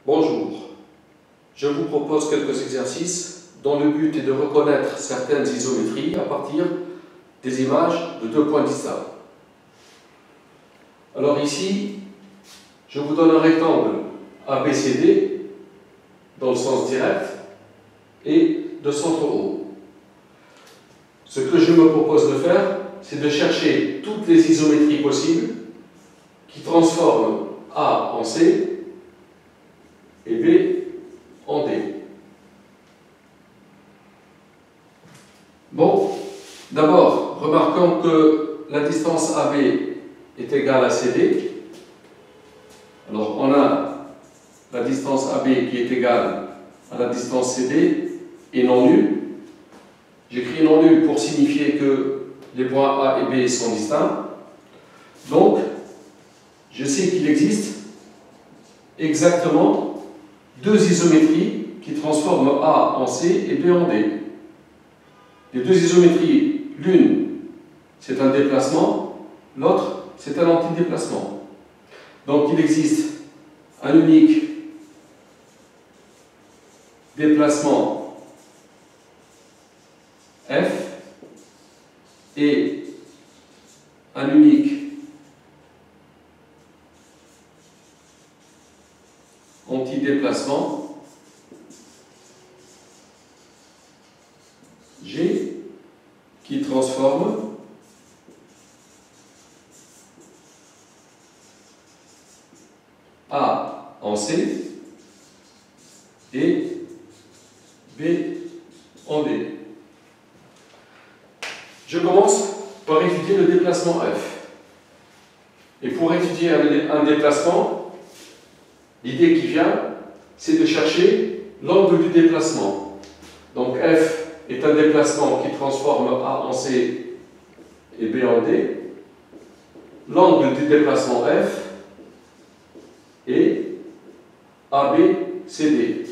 Bonjour, je vous propose quelques exercices dont le but est de reconnaître certaines isométries à partir des images de deux points distants. Alors ici, je vous donne un rectangle ABCD dans le sens direct et de centre haut. Ce que je me propose de faire, c'est de chercher toutes les isométries possibles qui transforment A en C et B en D. Bon, d'abord, remarquons que la distance AB est égale à CD. Alors, on a la distance AB qui est égale à la distance CD et non nulle. J'écris non nulle pour signifier que les points A et B sont distincts. Donc, je sais qu'il existe exactement deux isométries qui transforment A en C et B en D. Les deux isométries, l'une c'est un déplacement, l'autre c'est un antidéplacement. Donc il existe un unique déplacement F et un unique antidéplacement G qui transforme A en C et B en D. Je commence par étudier le déplacement F. Et pour étudier un déplacement, l'idée qui vient, c'est de chercher l'angle du déplacement. Donc F est un déplacement qui transforme A en C et B en D. L'angle du déplacement F est ABCD.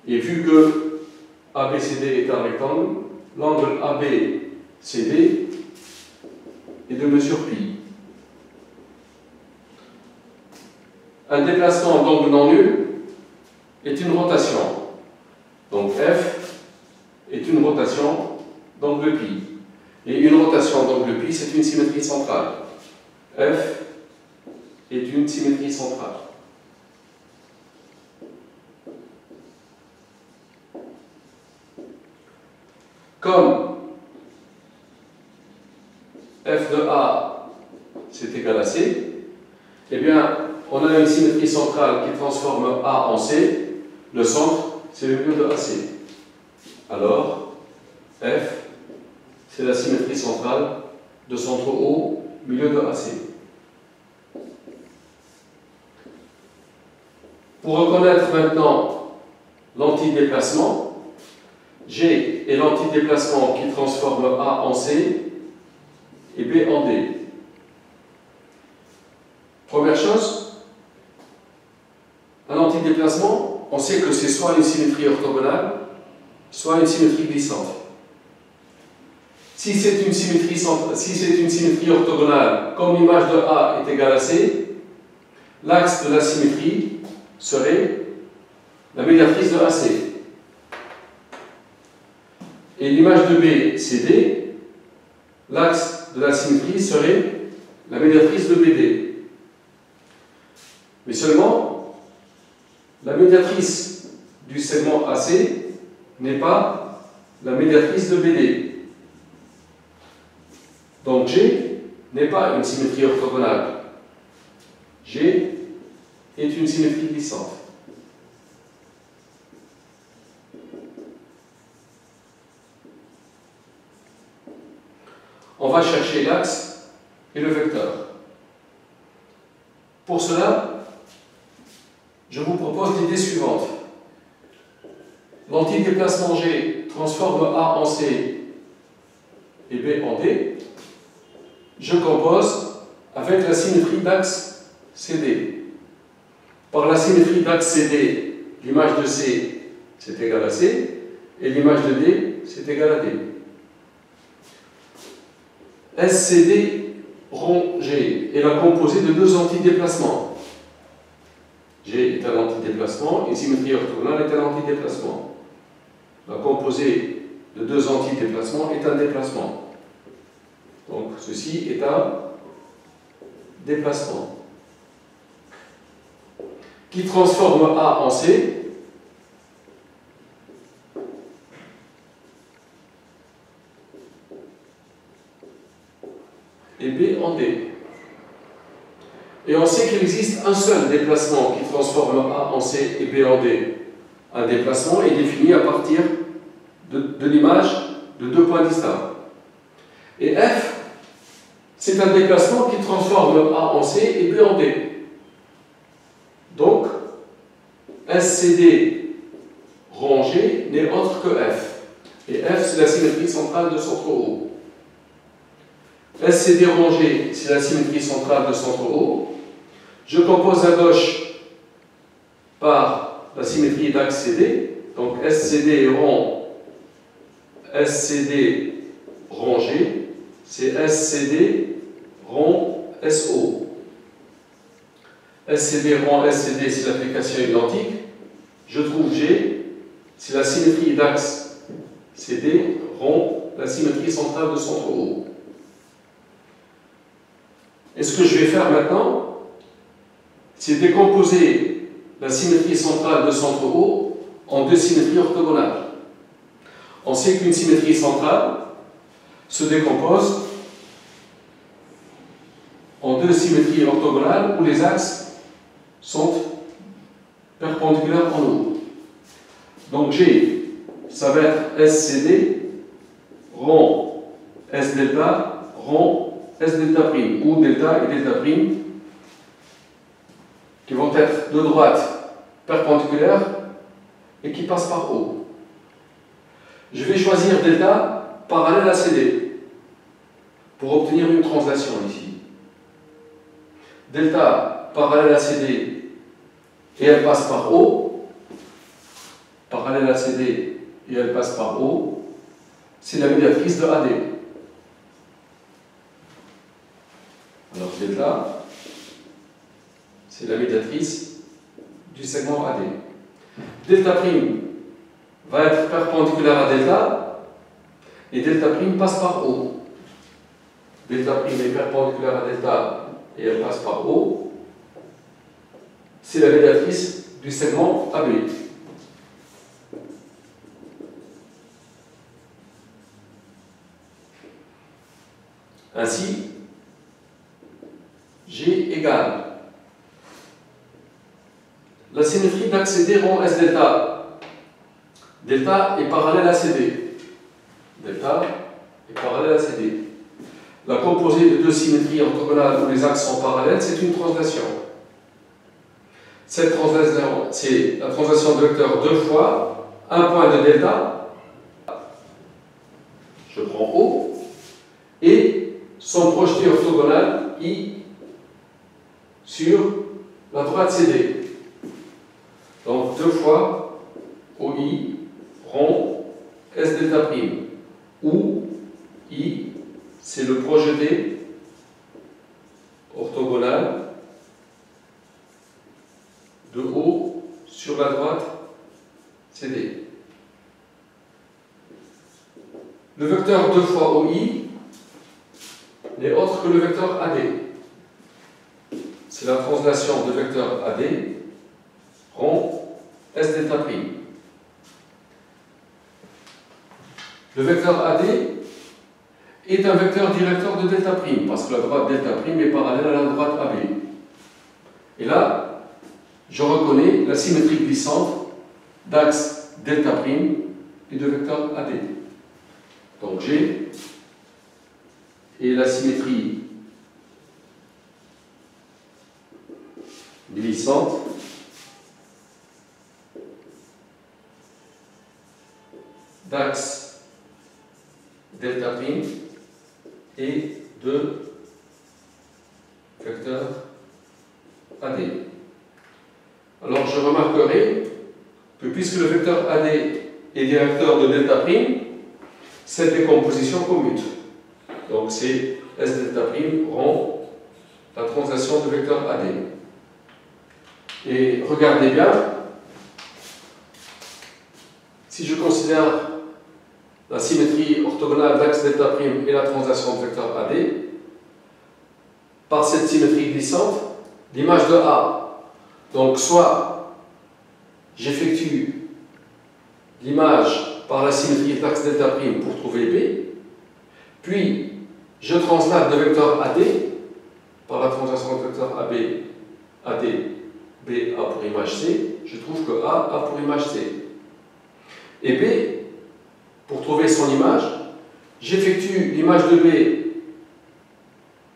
Et vu que ABCD est un rectangle, l'angle ABCD est de mesure pi. Un déplacement d'angle non nul est une rotation. Donc F est une rotation d'angle pi. Et une rotation d'angle pi, c'est une symétrie centrale. F est une symétrie centrale. Comme F de A c'est égal à C, eh bien, on a une symétrie centrale qui transforme A en C. Le centre, c'est le milieu de AC. Alors, F, c'est la symétrie centrale de centre haut, milieu de AC. Pour reconnaître maintenant l'antidéplacement, G est l'antidéplacement qui transforme A en C et B en D. Première chose, un antidéplacement, on sait que c'est soit une symétrie orthogonale, soit une symétrie glissante. Si c'est une symétrie orthogonale, comme l'image de A est égale à C, l'axe de la symétrie serait la médiatrice de AC. Et l'image de B, c'est D, l'axe de la symétrie serait la médiatrice de BD. Mais seulement, la médiatrice du segment AC n'est pas la médiatrice de BD. Donc G n'est pas une symétrie orthogonale. G est une symétrie glissante. On va chercher l'axe et le vecteur. Pour cela, je vous propose l'idée suivante. L'antidéplacement G transforme A en C et B en D. Je compose avec la symétrie d'axe CD. Par la symétrie d'axe CD, l'image de C, c'est égal à C, et l'image de D, c'est égal à D. SCD rond G est la composée de deux antidéplacements. G est un antidéplacement et symétrie orthogonale est un antidéplacement. La composée de deux antidéplacements est un déplacement. Donc ceci est un déplacement qui transforme A en C et B en D. Et on sait qu'il existe un seul déplacement qui transforme A en C et B en D. Un déplacement est défini à partir de l'image de deux points distincts. Et F, c'est un déplacement qui transforme A en C et B en D. Donc, SCD rangé n'est autre que F. Et F, c'est la symétrie centrale de centre O. SCD rangé, c'est la symétrie centrale de centre O. Je compose à gauche par la symétrie d'axe CD. Donc SCD rond, SCD rangé, c'est SCD rond SO. SCD rond SCD, c'est l'application identique. Je trouve G, c'est la symétrie d'axe CD rond la symétrie centrale de centre O. Et ce que je vais faire maintenant, c'est décomposer la symétrie centrale de centre O en deux symétries orthogonales. On sait qu'une symétrie centrale se décompose en deux symétries orthogonales où les axes sont perpendiculaires en haut. Donc G, ça va être SCD rond S delta rond S delta prime, ou delta et delta prime, qui vont être de droite perpendiculaires et qui passent par O. Je vais choisir delta parallèle à CD pour obtenir une translation ici. Delta parallèle à CD et elle passe par O, parallèle à CD et elle passe par O, c'est la médiatrice de AD. Alors delta, c'est la médiatrice du segment AD. Delta prime va être perpendiculaire à delta et delta prime passe par O. Delta prime est perpendiculaire à delta et elle passe par O. C'est la médiatrice du segment AB. Ainsi, G égale la symétrie d'axe CD rond S delta. Delta est parallèle à CD. Delta est parallèle à CD. La composée de deux symétries orthogonales où les axes sont parallèles, c'est une translation. Cette translation, c'est la translation de vecteur deux fois un point de delta. Je prends O et son projeté orthogonal I sur la droite CD. Donc deux fois OI rond S delta prime, où I c'est le projeté orthogonal de O sur la droite CD. Le vecteur 2 fois OI n'est autre que le vecteur AD. C'est la translation de vecteur AD rond S delta prime. Le vecteur AD est un vecteur directeur de delta prime parce que la droite delta prime est parallèle à la droite AB. Et là, je reconnais la symétrie glissante d'axe delta prime et de vecteur AD. Donc G est la symétrie glissante d'axe delta prime et de vecteur AD. Alors je remarquerai que puisque le vecteur AD est directeur de delta prime, cette décomposition commute. Donc c'est S delta prime rond la translation de vecteur AD. Et regardez bien, si je considère la symétrie orthogonale d'axe delta prime et la translation de vecteur AD, par cette symétrie glissante, l'image de A, donc soit j'effectue l'image par la symétrie d'axe delta prime pour trouver B, puis je translate de vecteur AD par la translation de vecteur AB, AD, B, A pour image C, je trouve que A pour image C. Et B, pour trouver son image, j'effectue l'image de B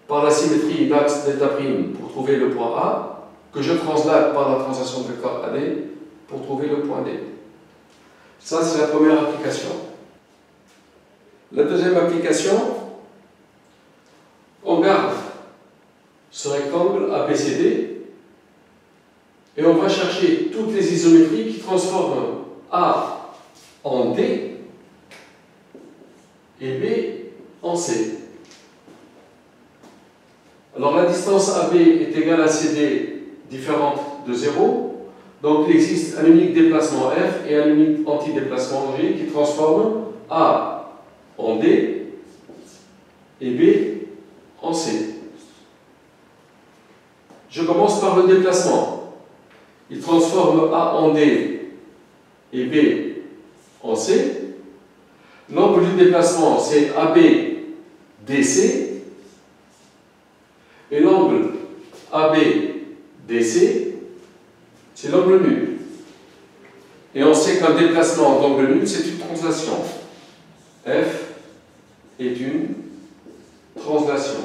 par la symétrie d'axe delta prime pour trouver le point A, que je translate par la translation de vecteur AD pour trouver le point D. Ça, c'est la première application. La deuxième application, on garde ce rectangle ABCD et on va chercher toutes les isométries qui transforment A en D et B en C. Alors la distance AB est égale à CD différente de 0, donc il existe un unique déplacement F et un unique antidéplacement G qui transforment A en D et B en C. Je commence par le déplacement. Il transforme A en D et B en C. L'angle du déplacement, c'est AB DC. Et l'angle AB DC, c'est l'angle nul. Et on sait qu'un déplacement d'angle nul, c'est une translation. F est une translation.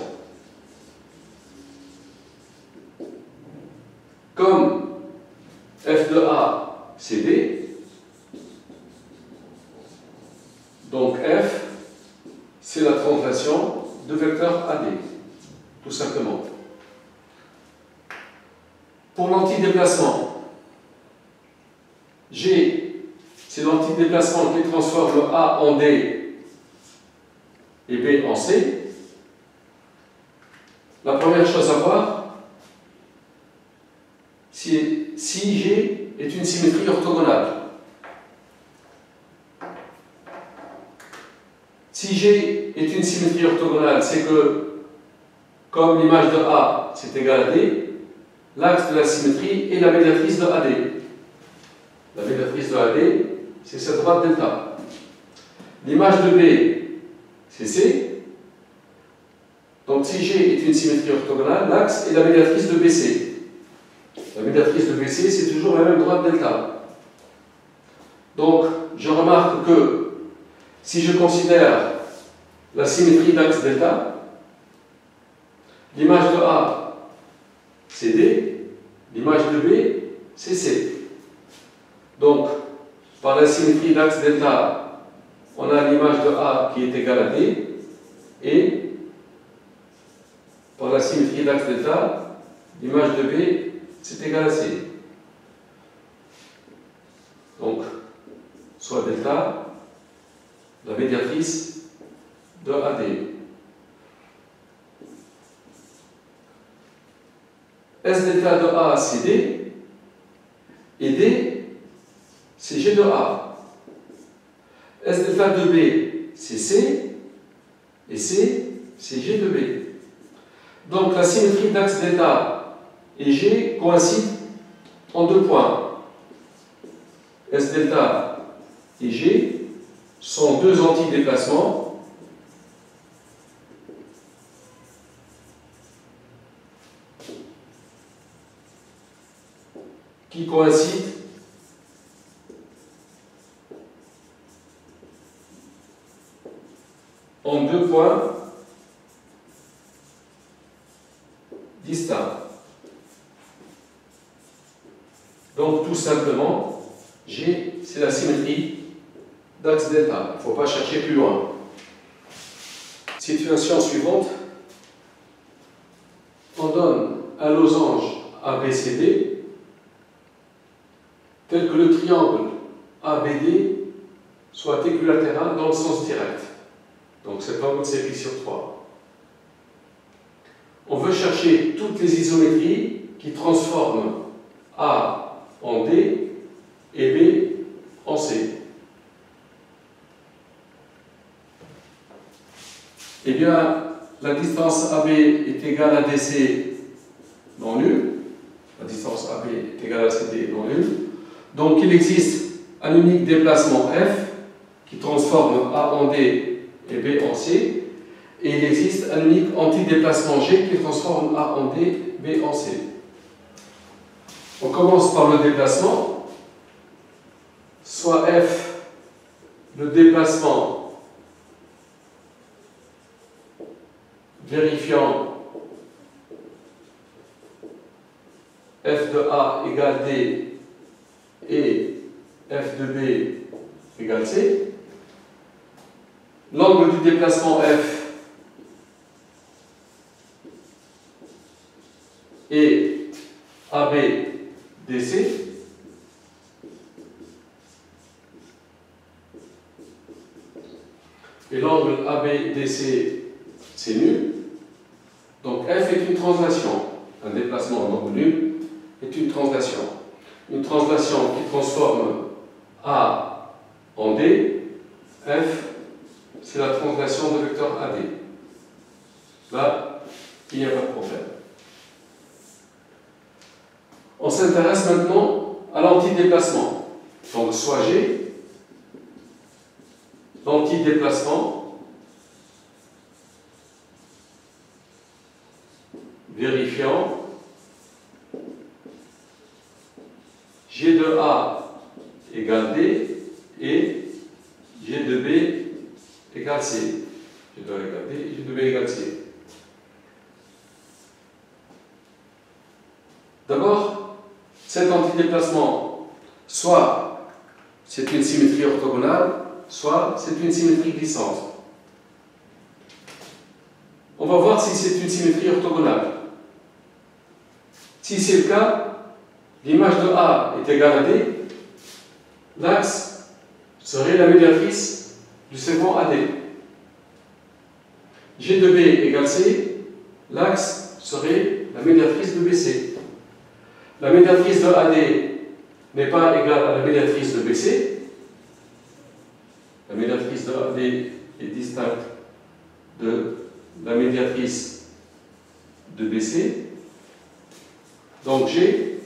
Comme f de A, c'est D, donc f, c'est la translation de vecteur AD, tout simplement. Pour l'antidéplacement, G, c'est l'antidéplacement qui transforme A en D et B en C. La première chose à voir, c'est si G est une symétrie orthogonale. Si G est une symétrie orthogonale, c'est que, comme l'image de A, c'est égal à D, l'axe de la symétrie est la médiatrice de AD. La médiatrice de AD, c'est cette droite delta. L'image de B, c'est C. Donc si G est une symétrie orthogonale, l'axe est la médiatrice de BC. La médiatrice de BC, c'est toujours la même droite delta. Donc, je remarque que si je considère la symétrie d'axe delta, l'image de A, c'est D, l'image de B, c'est C. Donc, par la symétrie d'axe delta, on a l'image de A qui est égale à D, et par la symétrie d'axe delta, l'image de B, c'est égal à C. Donc, soit delta, la médiatrice de AD. S delta de A, c'est D, et D, c'est G de A. S delta de B, c'est C, et C, c'est G de B. Donc, la symétrie d'axe delta et G coïncident en deux points. S delta et G sont deux antidéplacements qui coïncident en deux points distincts. Donc tout simplement, G, c'est la symétrie d'axe delta. Il ne faut pas chercher plus loin. Situation suivante. On donne un losange ABCD tel que le triangle ABD soit équilatéral dans le sens direct. Donc cet angle c'est pi sur 3. on veut chercher toutes les isométries qui transforment A en D et B en C. Eh bien, la distance AB est égale à DC non nul. La distance AB est égale à CD non nul. Donc, il existe un unique déplacement F qui transforme A en D et B en C. Et il existe un unique antidéplacement G qui transforme A en D, B en C. On commence par le déplacement. Soit F, le déplacement vérifiant F de A égale D et F de B égale C. L'angle du déplacement F et AB DC. Et l'angle ABDC, c'est nul. Donc F est une translation. Un déplacement en angle nul est une translation. Une translation qui transforme A en D. F, c'est la translation de vecteur AD. Là, il n'y a pas de problème. On s'intéresse maintenant à l'antidéplacement. Donc, soit G, l'antidéplacement vérifiant G de A égale D et G de B égale C. G de A égale D et G de B égale C. D'abord, cet antidéplacement, soit c'est une symétrie orthogonale, soit c'est une symétrie glissante. On va voir si c'est une symétrie orthogonale. Si c'est le cas, l'image de A est égale à D, l'axe serait la médiatrice du segment AD. G de B égale C, l'axe serait la médiatrice de BC. La médiatrice de AD n'est pas égale à la médiatrice de BC. La médiatrice de AD est distincte de la médiatrice de BC. Donc G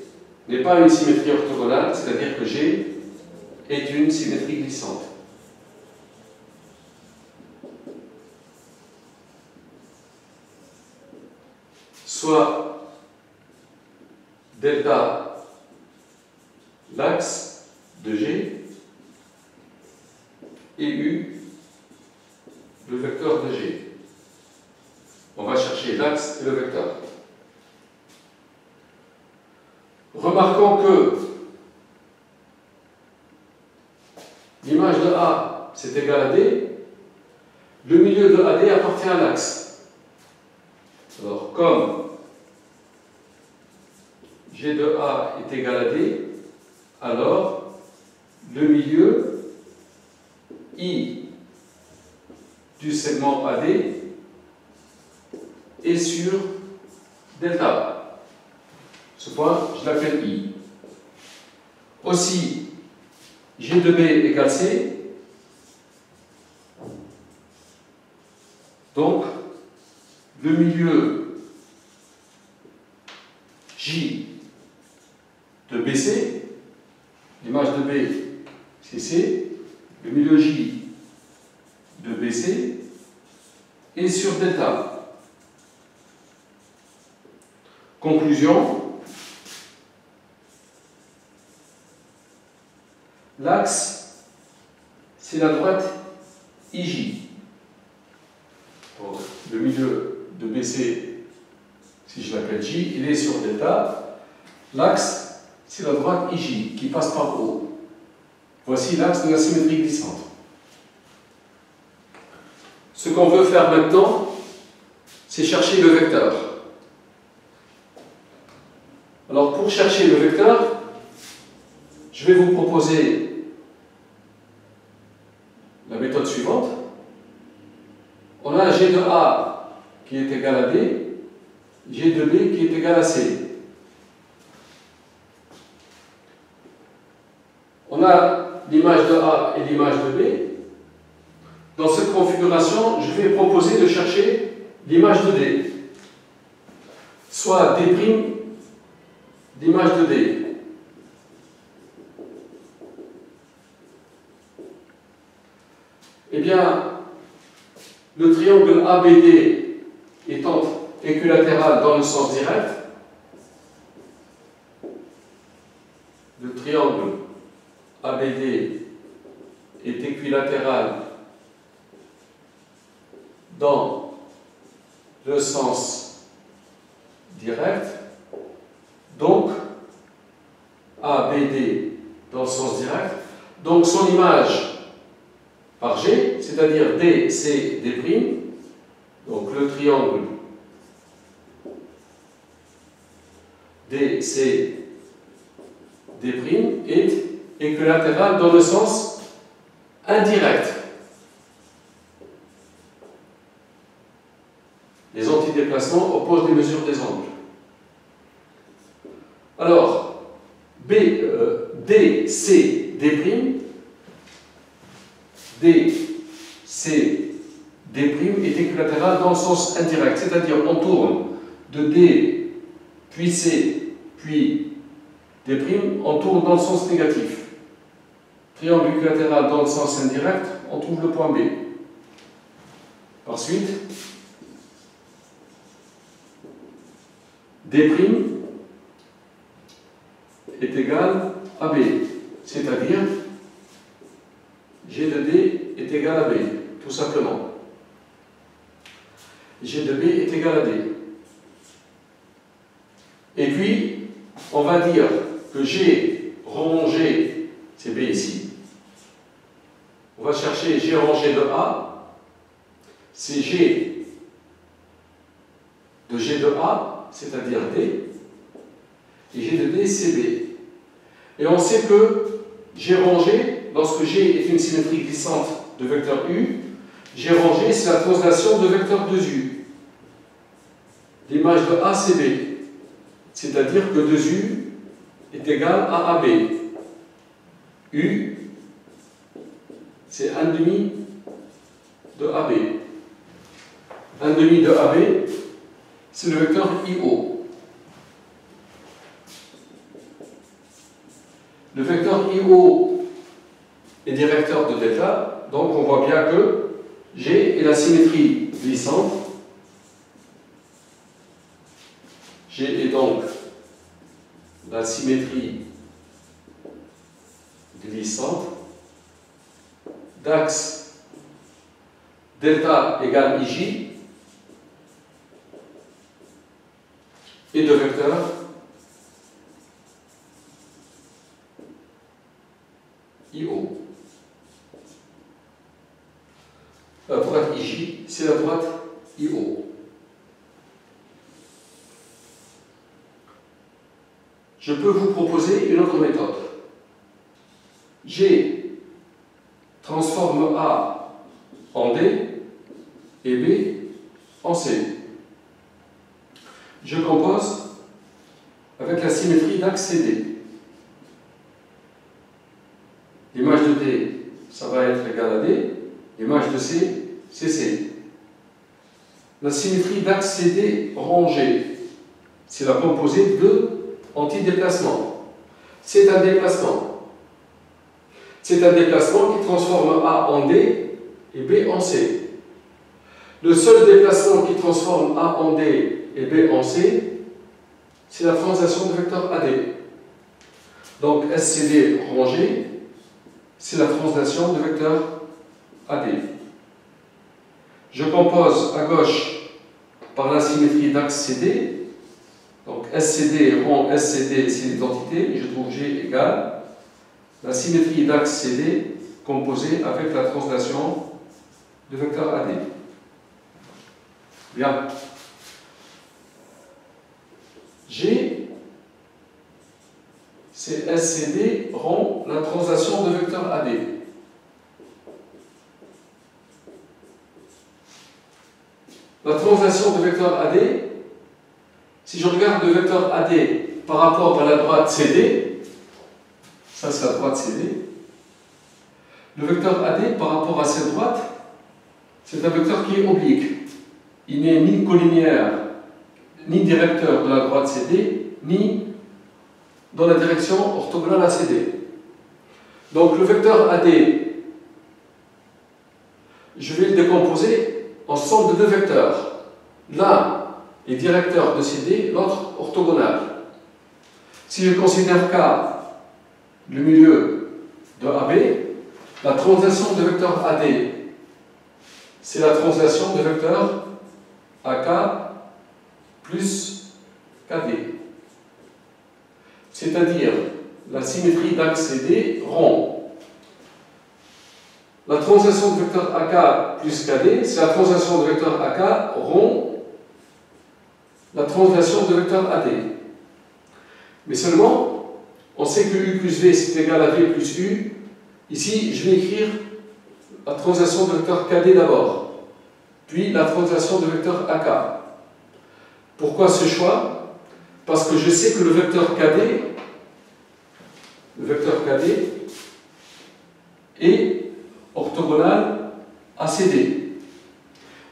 n'est pas une symétrie orthogonale, c'est-à-dire que G est une symétrie glissante. Soit delta l'axe de G et U le vecteur de G. On va chercher l'axe et le vecteur. Remarquons que l'image de A c'est égal à D, le milieu de AD appartient à l'axe. Alors comme G de A est égal à D, alors le milieu I du segment AD est sur delta. Ce point, je l'appelle I. Aussi, G de B égale C. Donc, le milieu J de BC, l'image de B c'est C, le milieu J de BC est sur delta. Conclusion, l'axe c'est la droite IJ. Donc, le milieu de BC, si je l'appelle J, il est sur delta. L'axe c'est la droite IJ qui passe par O. Voici l'axe de la symétrie glissante. Ce qu'on veut faire maintenant, c'est chercher le vecteur. Alors pour chercher le vecteur, je vais vous proposer la méthode suivante. On a G de A qui est égal à D, a l'image de A et l'image de B. Dans cette configuration, je vais proposer de chercher l'image de D, soit D' d'image de D. Eh bien, le triangle ABD étant équilatéral dans le sens direct, le triangle ABD est équilatéral dans le sens direct, donc ABD dans le sens direct, donc son image par G, c'est-à-dire DC, D', donc le triangle DC, D' est équilatéral dans le sens indirect. Les antidéplacements opposent les mesures des angles. Alors, DC, D', DC, D' est équilatéral dans le sens indirect, c'est-à-dire on tourne de D, puis C, puis D', on tourne dans le sens négatif. Triangle équilatéral dans le sens indirect, on trouve le point B. Ensuite, D' est égal à B, c'est-à-dire G de D est égal à B, tout simplement. G de B est égal à D. Et puis, on va dire que G rond G, c'est B ici. On va chercher G rangé de A, c'est G de A, c'est-à-dire D, et G de D, c'est B. Et on sait que G rangé, lorsque G est une symétrie glissante de vecteur U, G rangé, c'est la translation de vecteur 2U. L'image de A, c'est B. C'est-à-dire que 2U est égal à AB. U, c'est 1/2 de AB. 1/2 de AB, c'est le vecteur IO. Le vecteur IO est directeur de delta, donc on voit bien que G est la symétrie glissante. G est donc la symétrie glissante d'axe delta égale IJ et de vecteur IO. La droite IJ, c'est la droite IO. Je peux vous proposer une autre méthode. G transforme A en D et B en C. Je compose avec la symétrie d'axe CD. L'image de D, ça va être égal à D. L'image de C, c'est C. La symétrie d'axe CD rangé, c'est la composée de antidéplacement. C'est un déplacement. C'est un déplacement qui transforme A en D et B en C. Le seul déplacement qui transforme A en D et B en C, c'est la translation de vecteur AD. Donc SCD rangé, c'est la translation de vecteur AD. Je compose à gauche par la symétrie d'axe CD. Donc SCD rond SCD, c'est l'identité, et je trouve G égale la symétrie d'axe CD composée avec la translation de vecteur AD. Bien. G, c'est SCD rond la translation de vecteur AD. La translation de vecteur AD, si je regarde le vecteur AD par rapport à la droite CD, ça c'est la droite CD, Le vecteur AD par rapport à cette droite, c'est un vecteur qui est oblique. Il n'est ni collinéaire, ni directeur de la droite CD, ni dans la direction orthogonale à CD. Donc le vecteur AD, je vais le décomposer en somme de deux vecteurs. L'un est directeur de CD, l'autre orthogonal. Si je considère K le milieu de AB, la translation de vecteur AD, c'est la translation de vecteur AK plus KD. C'est-à-dire la symétrie d'axe CD rond. La translation de vecteur AK plus KD, c'est la translation de vecteur AK rond la translation de vecteur AD. Mais seulement, on sait que U plus V c'est égal à V plus U. Ici, je vais écrire la translation de vecteur KD d'abord, puis la translation de vecteur AK. Pourquoi ce choix? Parce que je sais que le vecteur KD est orthogonal à CD.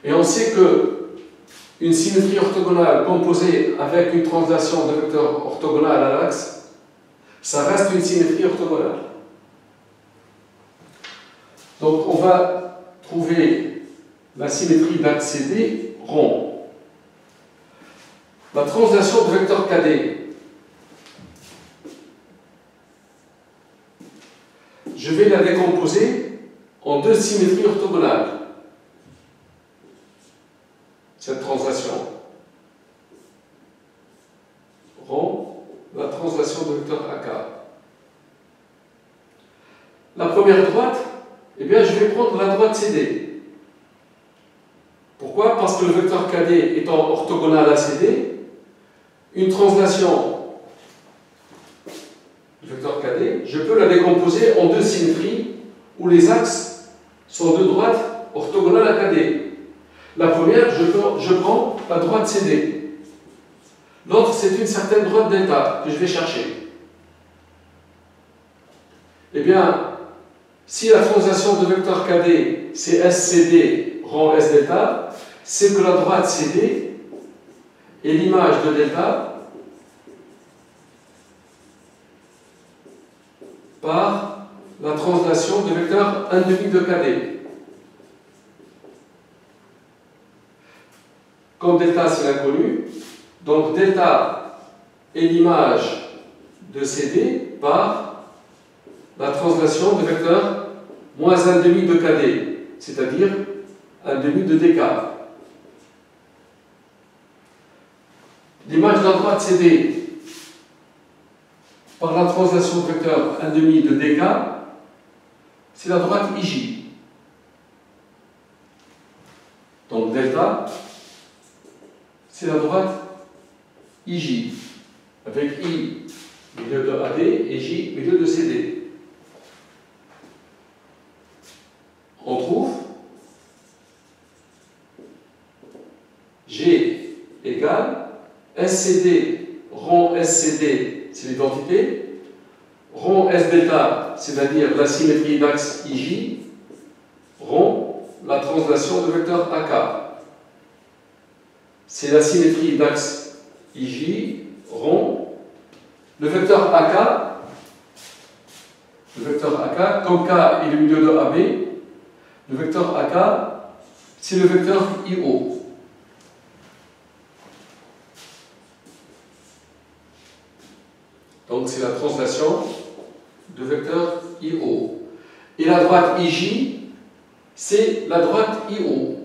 Et on sait que une symétrie orthogonale composée avec une translation de vecteur orthogonal à l'axe, ça reste une symétrie orthogonale. Donc on va trouver la symétrie d'axe CD rond. La translation de vecteur KD, je vais la décomposer en deux symétries orthogonales. Cette translation rond la translation de vecteur AK. La première droite, eh bien, je vais prendre la droite CD. Pourquoi? Parce que le vecteur KD étant orthogonal à CD, une translation du vecteur KD, je peux la décomposer en deux symétries où les axes sont de droite orthogonales à KD. La première, je prends la droite CD. L'autre, c'est une certaine droite delta que je vais chercher. Eh bien, si la translation de vecteur KD, c'est SCD rend S delta, c'est que la droite CD est l'image de delta par la translation de vecteur 1,5 de KD. Comme delta c'est l'inconnu, donc delta est l'image de CD par la translation de vecteur moins 1,5 de KD, c'est-à-dire 1,5 de DK. L'image de la droite CD par la translation de vecteur 1,5 de DK, c'est la droite IJ. Donc delta, c'est la droite IJ, avec I milieu de AD et J milieu de CD. On trouve G égale SCD rond SCD, c'est l'identité, rond S delta, c'est-à-dire la symétrie d'axe IJ, rond la translation de vecteur AK. C'est la symétrie d'axe IJ rond le vecteur AK, comme K est le milieu de AB, le vecteur AK, c'est le vecteur IO. Donc c'est la translation de vecteur IO. Et la droite IJ, c'est la droite IO.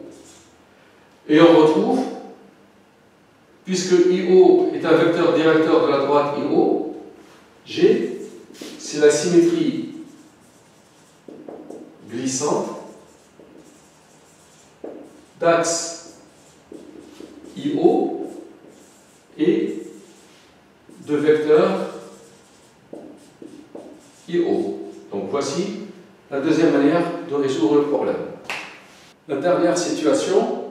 Et on retrouve, puisque IO est un vecteur directeur de la droite IO, G, c'est la symétrie glissante d'axe IO et de vecteur IO. Donc voici la deuxième manière de résoudre le problème. La dernière situation,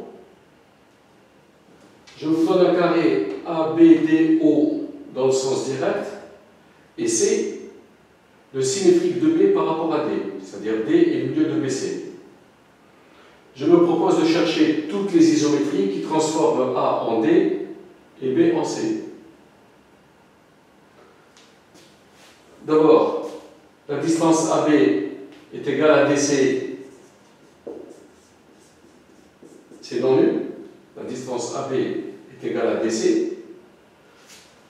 je vous donne un carré ABDO dans le sens direct, et C. le symétrique de B par rapport à D, c'est-à-dire D est le milieu de BC. Je me propose de chercher toutes les isométries qui transforment A en D et B en C. D'abord, la distance AB est égale à DC, c'est non nul. La distance AB est égale à DC,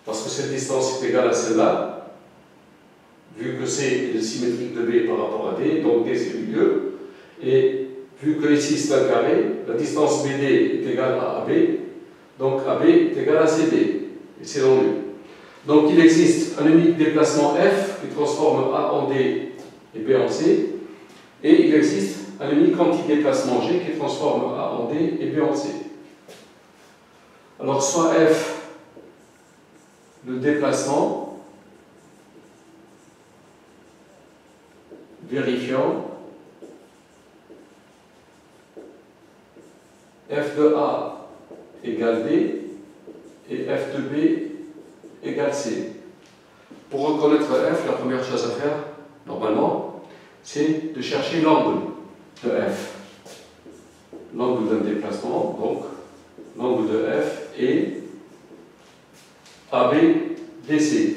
parce que cette distance est égale à celle-là, vu que C est le symétrique de B par rapport à D, donc D c'est le milieu, et vu que ici c'est un carré, la distance BD est égale à AB, donc AB est égal à CD, et c'est non nul. Donc il existe un unique déplacement F qui transforme A en D et B en C, et il existe un unique antidéplacement G qui transforme A en D et B en C. Alors soit F, le déplacement, vérifiant, F de A égale D et F de B égale C. Pour reconnaître F, la première chose à faire, normalement, c'est de chercher l'angle de F. L'angle d'un déplacement, donc l'angle de F est AB DC.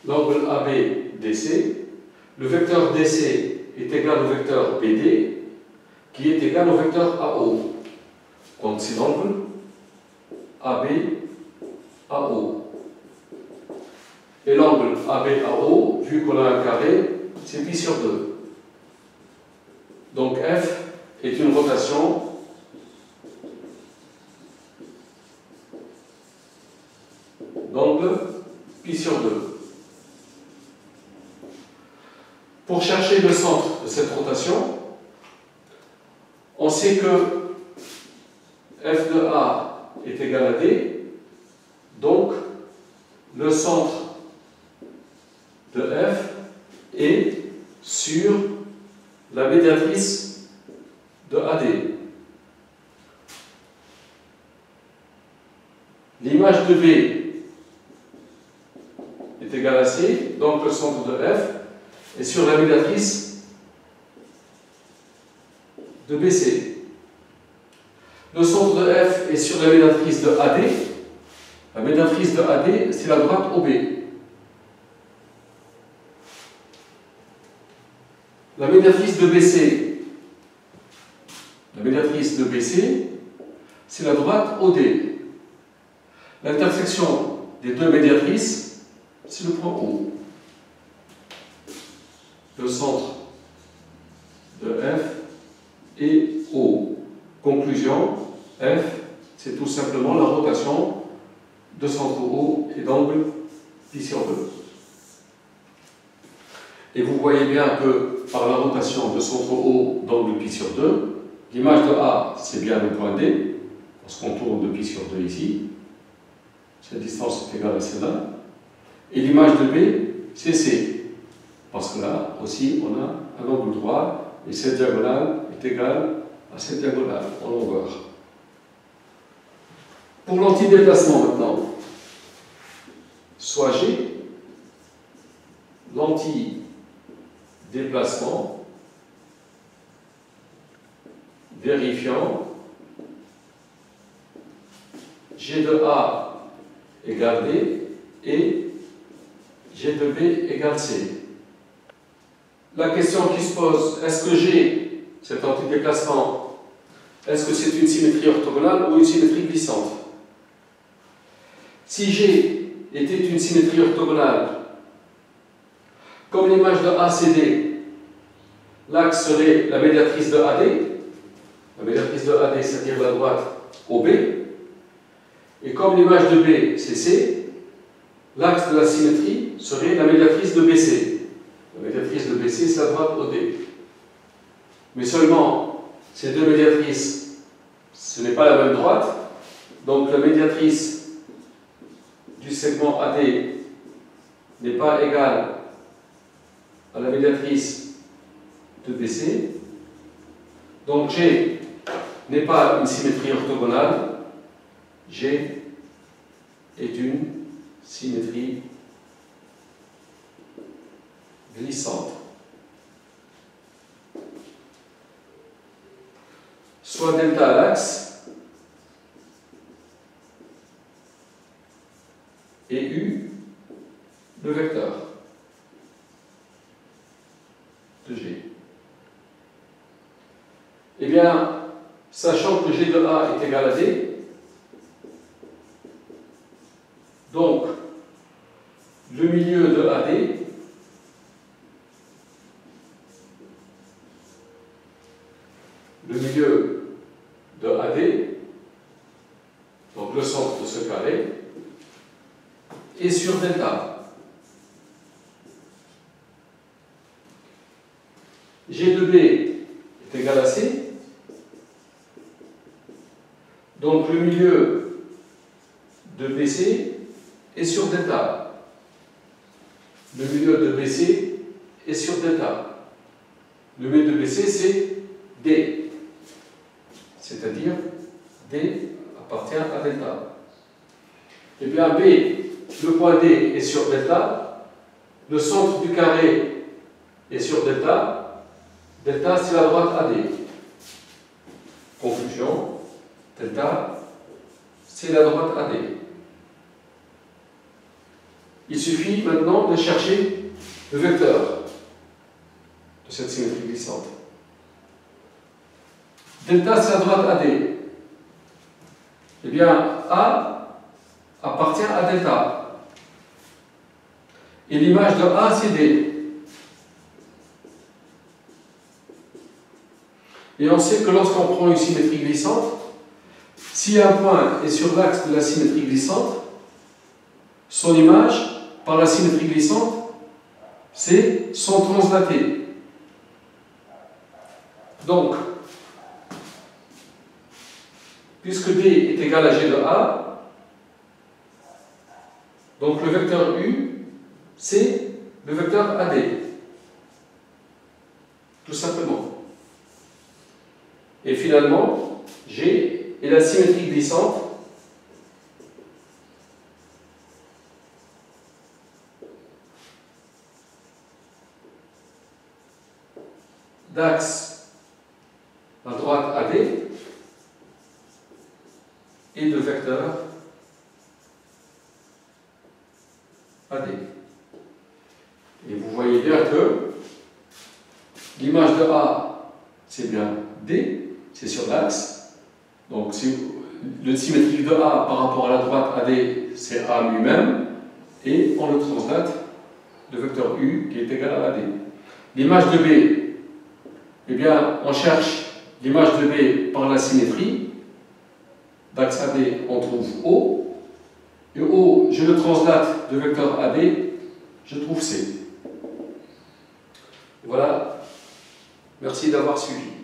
L'angle AB DC, le vecteur DC est égal au vecteur BD, qui est égal au vecteur AO. Donc c'est l'angle AB AO. Et l'angle AB AO, vu qu'on a un carré, c'est pi sur 2. Donc F est une rotation d'angle pi sur 2. Pour chercher le centre de cette rotation, on sait que F de A est égal à D, donc le centre de F est sur la médiatrice de AD. L'image de B est égale à C, donc le centre de F est sur la médiatrice de BC. Le centre de F est sur la médiatrice de AD. La médiatrice de AD, c'est la droite OB. La médiatrice de BC, c'est la droite OD. L'intersection des deux médiatrices, c'est le point O. Le centre de F est O. Conclusion, F, c'est tout simplement la rotation de centre O et d'angle pi sur 2. Et vous voyez bien que par la rotation de centre O d'angle pi sur 2, l'image de A, c'est bien le point D, parce qu'on tourne de pi sur 2 ici. Cette distance est égale à celle-là. Et l'image de B, c'est C. Parce que là aussi, on a un angle droit, et cette diagonale est égale à cette diagonale en longueur. Pour l'antidéplacement maintenant, soit G, l'antidéplacement vérifiant G de A égale D et G de B égale C. La question qui se pose, est-ce que G, cet antidéplacement, est-ce que c'est une symétrie orthogonale ou une symétrie glissante? Si G était une symétrie orthogonale, comme l'image de ACD, l'axe serait la médiatrice de AD, la médiatrice de AD, c'est-à-dire la droite OB, et comme l'image de B, c'est C, l'axe de la symétrie serait la médiatrice de BC. La médiatrice de BC, c'est la droite OD. Mais seulement, ces deux médiatrices, ce n'est pas la même droite, donc la médiatrice du segment AD n'est pas égale à la médiatrice de BC. Donc G n'est pas une symétrie orthogonale, G est une symétrie glissante. Soit delta à l'axe et U le vecteur de G. Eh bien, sachant que G de A est égal à D, donc le milieu de AD donc le centre de ce carré, est sur delta. G de B est égal à C, donc le milieu de BC est sur delta. Le milieu de BC est sur delta. Le milieu de BC, c'est D. C'est-à-dire, D appartient à delta. Et bien, B, le point D est sur delta. Le centre du carré est sur delta. Delta, c'est la droite AD. Conclusion, delta, c'est la droite AD. Il suffit maintenant de chercher le vecteur de cette symétrie glissante. Delta, c'est la droite AD. Eh bien, A appartient à delta. Et l'image de A, c'est D. Et on sait que lorsqu'on prend une symétrie glissante, si un point est sur l'axe de la symétrie glissante, son image, par la symétrie glissante, c'est son translaté. Donc, puisque D est égal à G de A, donc le vecteur U, c'est le vecteur AD. Tout simplement. Et finalement, G est la symétrie glissante d'axe à droite AD et de vecteur AD. Et vous voyez bien que l'image de A, c'est bien D, c'est sur l'axe. Donc le symétrique de A par rapport à la droite AD, c'est A lui-même, et on le translate de vecteur U qui est égal à AD. L'image de B, eh bien, on cherche l'image de B par la symétrie. D'axe AD, on trouve O. Et O, je le translate de vecteur AD, je trouve C. Voilà. Merci d'avoir suivi.